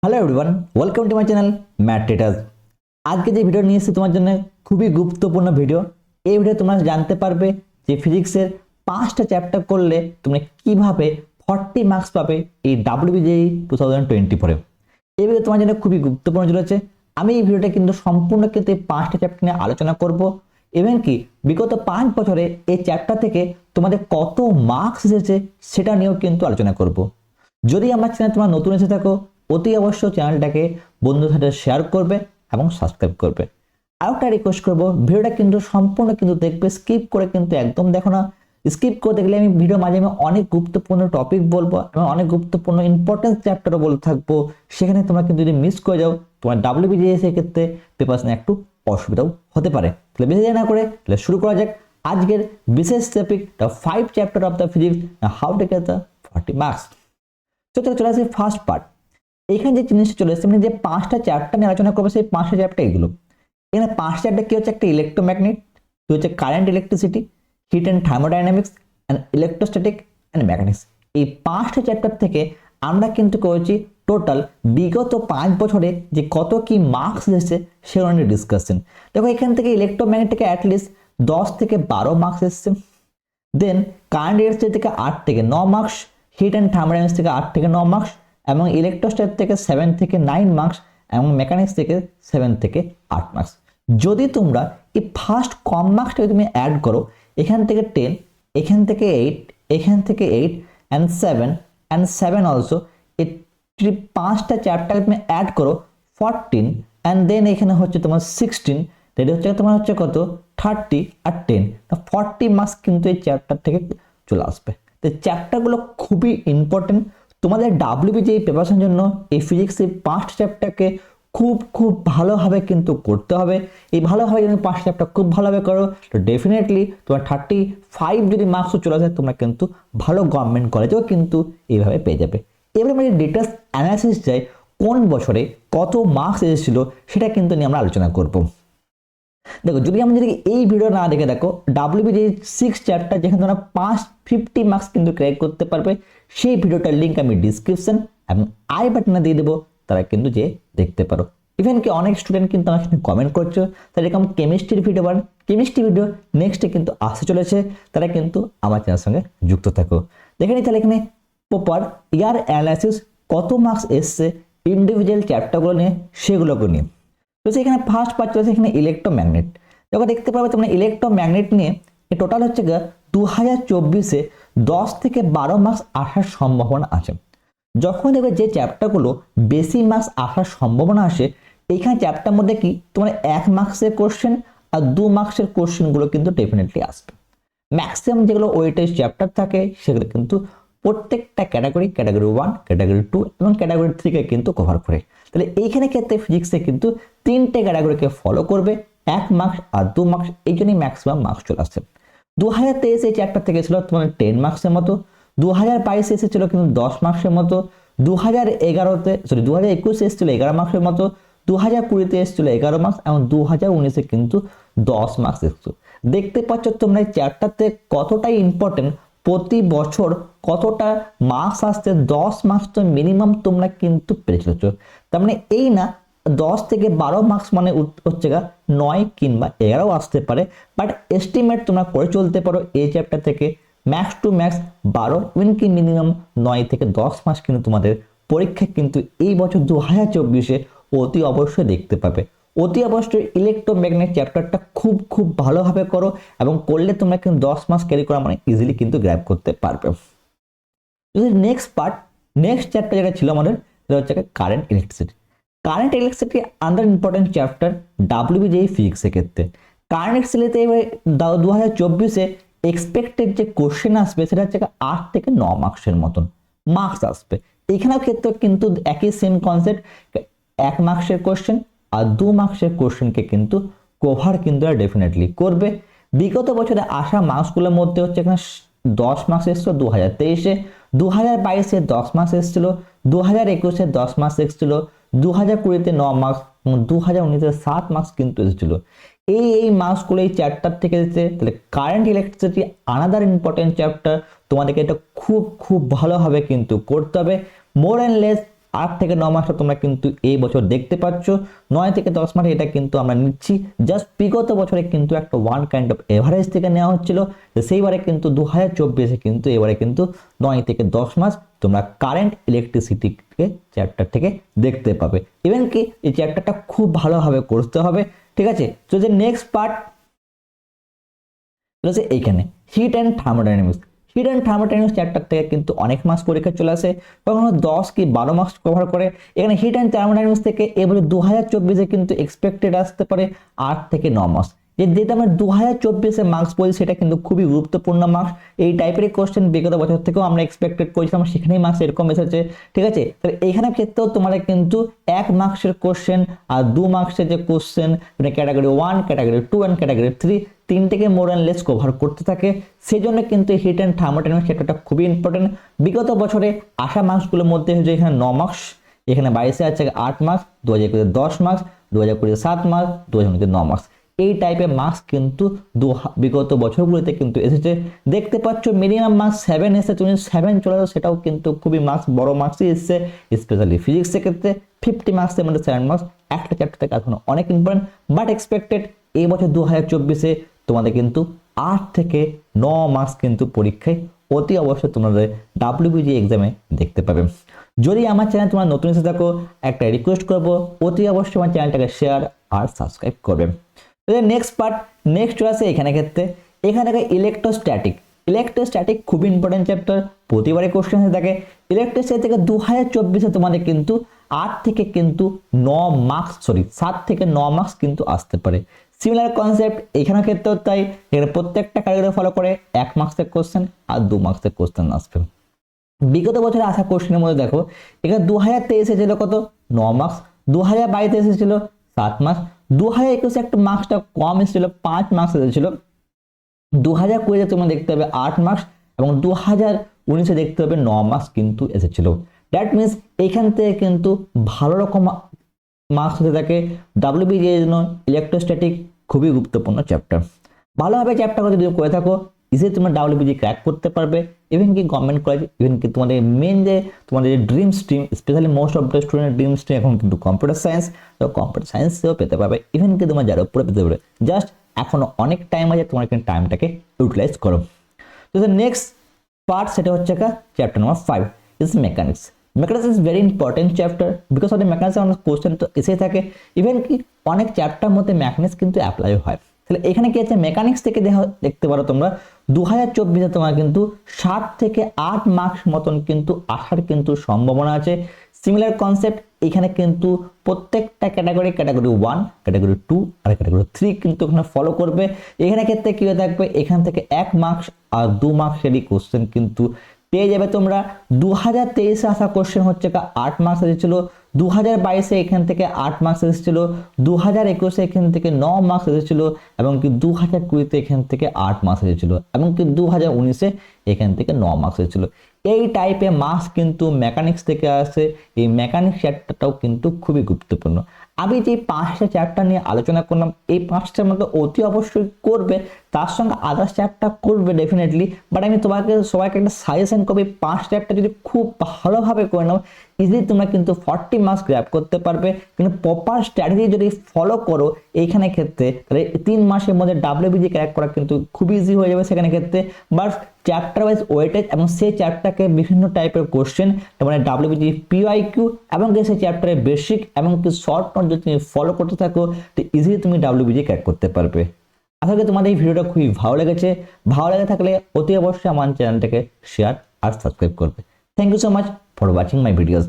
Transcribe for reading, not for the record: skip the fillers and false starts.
Hello everyone, welcome to my channel math tutors. আজকে যে video নিয়ে এসেছি তোমার জন্য খুবই গুরুত্বপূর্ণ ভিডিও। এই ভিডিও তোমরা জানতে পারবে যে ফিজিক্সের 5টা চ্যাপ্টার করলে তুমি কিভাবে 40 মার্কস পাবে এই WBJEE 2024-এ। এই ভিডিও তোমার জন্য খুবই গুরুত্বপূর্ণ রয়েছে। আমি এই ভিডিওটা কিন্তু সম্পূর্ণ কিন্তু এই 5টা চ্যাপ্টার নিয়ে আলোচনা করব এবং কি বিগত 5 বছরে এই চ্যাপ্টার থেকে তোমাদের কত মার্কস এসেছে সেটা নিয়েও কিন্তু আলোচনা করব। যদি আমার চ্যানেল তোমরা নতুন এসে থাকো অতি অবশ্যই চ্যানেলটাকে বন্ধুদের সাথে শেয়ার করবে এবং সাবস্ক্রাইব করবে। আরেকটা রিকোয়েস্ট করবো, ভিডিওটা কিন্তু সম্পূর্ণ কিন্তু দেখবে, স্কিপ করে কিন্তু একদম দেখো না। স্কিপ করে দেখলে আমি ভিডিও মাঝে আমি অনেক গুরুত্বপূর্ণ টপিক বলবো এবং অনেক গুরুত্বপূর্ণ ইম্পর্টেন্স চ্যাপ্টারও বলে থাকবো। সেখানে তোমরা কিন্তু যদি মিস করে যাও তোমার WBJEE এর ক্ষেত্রে পেপার নিয়ে একটু অসুবিধাও হতে পারে। তাহলে বেশি দেরি না করে তাহলে শুরু করা যাক আজকের বিশেষ topic, the 5 chapter of the physics how to get the 40 marks. চলে আসে ফার্স্ট পার্ট। এখানে যে জিনিসটা চলে এসেছে মানে যে 5টা চ্যাপ্টার নিয়ে আলোচনা করবো সেই 5টা চ্যাপ্টার এগুলো। এখানে 5টা চ্যাপ্টার কি হচ্ছে, একটা ইলেকট্রোম্যাগনেট, কি হচ্ছে current electricity, heat and thermodynamics and electrostatic and mechanics. এই 5টা চ্যাপ্টার থেকে আমরা কিন্তু করেছি টোটাল বিগত 5 বছরে যে কত কি মার্কস এসেছে সেগুলো নিয়ে ডিসকাশন। দেখো এখান থেকে ইলেকট্রোম্যাগনেট থেকে অ্যাটলিস্ট 10 থেকে 12 মার্কস এসেছে। দেন কারেন্ট ইলেকট্রিসিটি থেকে 8 থেকে 9 মার্কস, হিট অ্যান্ড থার্মোডাইনামিক্স থেকে 8 থেকে 9 মার্কস এবং ইলেকট্রোস্ট্যাট থেকে 7 থেকে 9 মার্কস এবং মেকানিক্স থেকে 7 থেকে 8 মার্কস। যদি তোমরা এই ফার্স্ট কম মার্কসটাকে তুমি অ্যাড করো, এখান থেকে 10, এখান থেকে 8, এখান থেকে 8 অ্যান্ড 7 অ্যান্ড 7 অলসো, এই 5টা চ্যাপ্টার তুমি অ্যাড করো 14 অ্যান্ড দেন এখানে হচ্ছে তোমার 16, রেডি হচ্ছে তোমার হচ্ছে কত 30 আর 10, 40 মার্কস কিন্তু এই চ্যাপ্টার থেকে চলে আসবে। তো চ্যাপ্টারগুলো খুবই ইম্পর্টেন্ট তোমাদের WBJEE প্রিপারেশনের জন্য। এই ফিজিক্সের 5টা চ্যাপ্টারকে খুব ভালোভাবে কিন্তু করতে হবে। এই ভালোভাবে যদি 5টা চ্যাপ্টার খুব ভালোভাবে করো তো ডেফিনেটলি তোমার 35 যদি মার্কসও চলে আসে তোমরা কিন্তু ভালো গভর্নমেন্ট কলেজেও কিন্তু এইভাবে পেয়ে যাবে। এবারে আমি ডিটেলস অ্যানালাইসিস চাই কোন বছরে কত মার্কস এসেছিল সেটা কিন্তু নিয়ে আমরা আলোচনা করব। দেখো যদি আমি যদি এই ভিডিও না দেখে দেখো WBJEE 6 চ্যাপ্টার যেখানে তোমরা 50 মার্কস কিন্তু ক্র্যাক করতে পারবে, সেই ভিডিওটার লিঙ্ক আমি ডিসক্রিপশন এবং আই বাটনে দিয়ে দেবো, তারা কিন্তু যে দেখতে পারো। ইভেন কি অনেক স্টুডেন্ট কিন্তু আমার সাথে কমেন্ট করছো তারা এরকম কেমিস্ট্রির ভিডিও বান, কেমিস্ট্রি ভিডিও নেক্সটে কিন্তু আসতে চলেছে, তারা কিন্তু আমার চ্যানেলের সঙ্গে যুক্ত থাকো। দেখে নিই তাহলে এখানে প্রপার ইয়ার অ্যানালাইসিস কত মার্কস এসছে ইন্ডিভিজুয়াল চ্যাপ্টারগুলো নিয়ে সেগুলোকে নিয়ে। তো এখানে ফার্স্ট পার্ট চলেছে এখানে ইলেকট্রোম্যাগনেট। যখন দেখতে পাবে তোমরা ইলেকট্রোম্যাগনেট নিয়ে টোটাল হচ্ছে 2024-এ 10 থেকে 12 মার্কস আসার সম্ভাবনা আছে। যখন দেখবে যে চ্যাপ্টারগুলো বেশি মার্কস আসার সম্ভাবনা আসে, এইখানে চ্যাপ্টার মধ্যে কি তোমার 1 মার্কসের কোশ্চেন আর 2 মার্কসের কোশ্চেনগুলো কিন্তু ডেফিনেটলি আসবে। ম্যাক্সিমাম যেগুলো ওয়েটেজ চ্যাপ্টার থাকে সেগুলো কিন্তু প্রত্যেকটা ক্যাটাগরি 1, ক্যাটাগরি 2 এবং ক্যাটাগরি 3-কে কিন্তু কভার করে। তাহলে এইখানে ক্ষেত্রে ফিজিক্সে কিন্তু 3টে ক্যাটাগরিকে ফলো করবে, 1 মার্কস আর 2 মার্কস, এই জন্যই ম্যাক্সিমাম মার্কস চলে আসছে। 2023 এই চ্যাপ্টার থেকে ছিল তোমার 10 মার্কসের মতো, 2022 এসেছিল কিন্তু 10 মার্কসের মতো, 2021 এসেছিল 11 মার্কসের মতো, 2020 এসেছিল 11 মার্কস এবং 2019-এ কিন্তু 10 মার্কস এসেছিল। দেখতে পাচ্ছ তোমরা এই চ্যাপ্টারতে কতটাই ইম্পর্টেন্ট, প্রতি বছর কতটা মার্কস আসছে, 10 মার্কস তো মিনিমাম তোমরা কিন্তু পেয়ে চলেছো। তার মানে এই না 10 থেকে 12 মার্কস মানে হচ্ছে 9 কিংবা 11 আসতে পারে, বাট এস্টিমেট তোমরা করে চলতে পারো এই চ্যাপ্টার থেকে ম্যাক্স টু ম্যাক্স 12 ইভেন কি মিনিমাম 9 থেকে 10 মাস কিন্তু তোমাদের পরীক্ষা কিন্তু এই বছর 2024-এ অতি অবশ্যই দেখতে পাবে। অতি অবশ্যই ইলেকট্রোম্যাগনেট চ্যাপ্টারটা খুব ভালোভাবে করো এবং করলে তোমরা কিন্তু 10 মাস ক্যারি করা মানে ইজিলি কিন্তু গ্র্যাব করতে পারবে। নেক্সট পার্ট, নেক্সট চ্যাপ্টার যেটা ছিল আমাদের সেটা হচ্ছে current electricity. Current electricity under important chapter WBJEE ফিজিক্সের ক্ষেত্রে। কারেন্ট ইলেকট্রিসিটিতে 2024-এ এক্সপেক্টেড যে কোশ্চেন আসবে সেটা হচ্ছে 8 থেকে 9 মার্কসের মতন মার্কস আসবে। এখানেও ক্ষেত্রে কিন্তু একই সেম কনসেপ্ট, 1 মার্কসের কোশ্চেন আর 2 মার্কসের কোশ্চেনকে কিন্তু কভার কিন্তু ডেফিনেটলি করবে। বিগত বছরে আসা মার্কসগুলোর মধ্যে হচ্ছে এখানে 10 মার্কস এসেছিল 2023-এ, 2022-এ 10 মার্কস এসেছিল, 2021-এ 10 মার্কস এসেছিল, 2020-তে 9 মার্কস এবং 2019-এ 7 মার্কস কিন্তু এসেছিল। এই মার্কসগুলো এই চ্যাপ্টার থেকে এসেছে। তাহলে current electricity another important chapter, তোমাদেরকে এটা খুব ভালোভাবে কিন্তু করতে হবে। মোর অ্যান্ড লেস 8 থেকে 9 মাসটা তোমরা কিন্তু এই বছর দেখতে পাচ্ছ, 9 থেকে 10 মাস এটা কিন্তু আমরা নিচ্ছি জাস্ট বিগত বছরে কিন্তু একটা ওয়ান কাইন্ড অফ এভারেজ থেকে নেওয়া হচ্ছিল, সেইবারে কিন্তু 2024-এ কিন্তু এবারে কিন্তু 9 থেকে 10 মাস তোমরা কারেন্ট ইলেকট্রিসিটি চ্যাপ্টার থেকে দেখতে পাবে। ইভেন কি এই চ্যাপ্টারটা খুব ভালোভাবে করতে হবে, ঠিক আছে। তো যে নেক্সট পার্ট এইখানে heat and thermodynamics. Heat and thermodynamics chapter থেকে কিন্তু অনেক মাস পরীক্ষা চলে আসে, কখনো 10 কি 12 মার্কস কভার করে। এখানে হিট অ্যান্ড থার্মোডাইনামিক্স থেকে এবারে 2024-এ কিন্তু এক্সপেক্টেড আসতে পারে 8 থেকে 9 মার্কস। যেটা আমরা 2024-এ মার্কস বলছি সেটা কিন্তু খুবই গুরুত্বপূর্ণ মার্কস। এই টাইপের কোশ্চেন বিগত বছর থেকেও আমরা এক্সপেক্টেড করেছিলাম, সেখানেই মার্কস এরকম এসেছে, ঠিক আছে। তাহলে এইখানে ক্ষেত্রেও তোমাদের কিন্তু 1 মার্কসের কোশ্চেন আর 2 মার্কসের যে question category 1, category 2 and category 3 তিনটেকে মোর অ্যান্ড লেস কভার করতে থাকে। সেই জন্য কিন্তু হিট অ্যান্ড থার্মোডাইনামিক্স চ্যাপ্টারটা খুবই ইম্পর্টেন্ট। বিগত বছরে আসা মার্কসগুলোর মধ্যে হচ্ছে এখানে 9 মার্কস, এখানে 22-এ আছে 8 মার্কস, 2021-এ 10 মার্কস, 2020-এ 7 মার্কস, 2019-এ 9 মার্কস। এই টাইপের মার্কস কিন্তু বিগত বছরগুলোতে কিন্তু এসেছে। দেখতে পাচ্ছ মিনিমাম মার্কস 7 এসেছে, তুমি 7 চলে যাও সেটাও কিন্তু খুবই মার্কস বড় মার্কসই এসেছে। স্পেশালি ফিজিক্সের ক্ষেত্রে 50 মার্কসের মধ্যে 7 মার্কস একটা চ্যাপ্টার থেকে এখনো অনেক ইম্পর্টেন্ট, বাট এক্সপেক্টেড এই বছর 2024-এ তোমাদের কিন্তু 8 থেকে 9 মার্কস কিন্তু পরীক্ষায় অতি অবশ্যই তোমাদের WBG এক্সামে দেখতে পাবে। যদি আমার চ্যানেল তোমরা নতুন এসে থাকো, একটা রিকোয়েস্ট করবো অতি অবশ্যই আমার চ্যানেলটাকে শেয়ার আর সাবস্ক্রাইব করবে। নেক্সট পার্ট নেক্সট চলে আসে এখানে ক্ষেত্রে, এখানে থাকে ইলেকট্রোস্ট্যাটিক। ইলেকট্রোস্ট্যাটিক খুব ইম্পর্টেন্ট চ্যাপ্টার, প্রতিবারে কোশ্চেন হয়ে থাকে। ইলেকট্রোস্ট্যাটিক থেকে 2024-এ তোমাদের কিন্তু 8 থেকে কিন্তু 9 মার্কস 7 থেকে 9 মার্কস কিন্তু আসতে পারে। সিমিলার কনসেপ্ট এখানে ক্ষেত্রেও তাই, এখানে প্রত্যেকটা ক্যাটাগরি ফলো করে 1 মার্কসের কোশ্চেন আর 2 মার্কসের কোশ্চেন আসবে। বিগত বছরে আসা কোশ্চেনের মধ্যে দেখো এখানে 2023-এ ছিল কত 9 মার্কস, 2022-এ এসেছিল 7 মার্কস, 2021-এ একটু মার্কসটা কম এসেছিল 5 মার্কস এসেছিল, 2020-এ তোমরা দেখতে হবে 8 মার্কস এবং 2019-এ দেখতে হবে 9 মার্কস কিন্তু এসেছিল। দ্যাট মিনস এখান থেকে কিন্তু ভালো রকম মার্কস হতে থাকে। WBG এর জন্য ইলেকট্রোস্ট্যাটিক খুবই গুরুত্বপূর্ণ চ্যাপ্টার। ভালোভাবে চ্যাপ্টার যদি করে থাকো ইজিলি তোমরা WBG ক্র্যাক করতে পারবে। ইভেন কি গভর্নমেন্ট কলেজ, ইভেন কি তোমাদের মেন যে তোমাদের dream stream, specially most of the student dream stream এখন কিন্তু কম্পিউটার সায়েন্স, তো কম্পিউটার সায়েন্সেও পেতে পারবে। ইভেন কি তোমার যারা উপরে পেতে পারবে, জাস্ট এখনো অনেক টাইম আছে, তোমার কিন্তু টাইমটাকে ইউটিলাইজ করো। তো নেক্সট পার্ট সেটা হচ্ছে chapter number 5 is mechanics. Mechanics is very important chapter, because of the mechanics অনেক কোশ্চেন তো এসেই থাকে। ইভেন কি অনেক চ্যাপ্টার মধ্যে মেকানিক্স কিন্তু অ্যাপ্লাই হয়। তাহলে এখানে কি আছে, মেকানিক্স থেকে দেখতে পারো তোমরা 2024-এ তোমার কিন্তু 7 থেকে 8 মার্কস মতন কিন্তু আসার কিন্তু সম্ভাবনা আছে। সিমিলার কনসেপ্ট এখানে কিন্তু প্রত্যেকটা ক্যাটাগরি 1, ক্যাটাগরি 2 আর ক্যাটাগরি 3 কিন্তু এখানে ফলো করবে। এখানে ক্ষেত্রে কি হয়ে থাকবে, এখান থেকে 1 মার্কস আর 2 মার্কসেরই কোশ্চেন কিন্তু পেয়ে যাবে তোমরা। 2023-এ আসা কোশ্চেন হচ্ছে 8 মার্কস এসেছিল, 2022-এ এখান থেকে 8 মার্কস এসেছিল, 2021-এ এখান থেকে 9 মার্কস এসেছিল এবং কি 2020-তে এখান থেকে 8 মার্কস এসেছিল এবং কি 2019-এ এখান থেকে 9 মার্কস এসেছিল। এই টাইপের মার্কস কিন্তু মেকানিক্স থেকে আসে। এই মেকানিক্স চ্যাপ্টারটাও কিন্তু খুবই গুরুত্বপূর্ণ। আমি যে 5টা চ্যাপ্টার নিয়ে আলোচনা করলাম, এই 5টার মধ্যে অতি অবশ্যই করবে, তার সঙ্গে আদার্স চ্যাপ্টার করবে ডেফিনেটলি, বাট আমি তোমাকে সবাইকে একটা সাজেশন করবো 5 চ্যাপ্টার যদি খুব ভালোভাবে করে নাও ইজিলি তোমরা কিন্তু 40 মার্কস গ্র্যাব করতে পারবে। কিন্তু প্রপার স্ট্র্যাটেজি যদি ফলো করো এইখানে ক্ষেত্রে, তাহলে 3 মাসের মধ্যে WBG ক্র্যাক করা কিন্তু খুব ইজি হয়ে যাবে সেখানে ক্ষেত্রে। বাট চ্যাপ্টার ওয়াইজ ওয়েটেজ এবং সেই চ্যাপ্টারকে বিভিন্ন টাইপের কোশ্চেন মানে WBG PYQ এবং সেই চ্যাপ্টারের বেসিক এবং শর্ট নোট যদি তুমি ফলো করতে থাকো তো ইজিলি তুমি WBG ক্র্যাক করতে পারবে। আশা করি তোমাদের এই ভিডিওটা খুবই ভালো লেগেছে। ভালো লেগে থাকলে অতি অবশ্যই আমার চ্যানেলটাকে শেয়ার আর সাবস্ক্রাইব করবে। Thank you so much for watching my videos.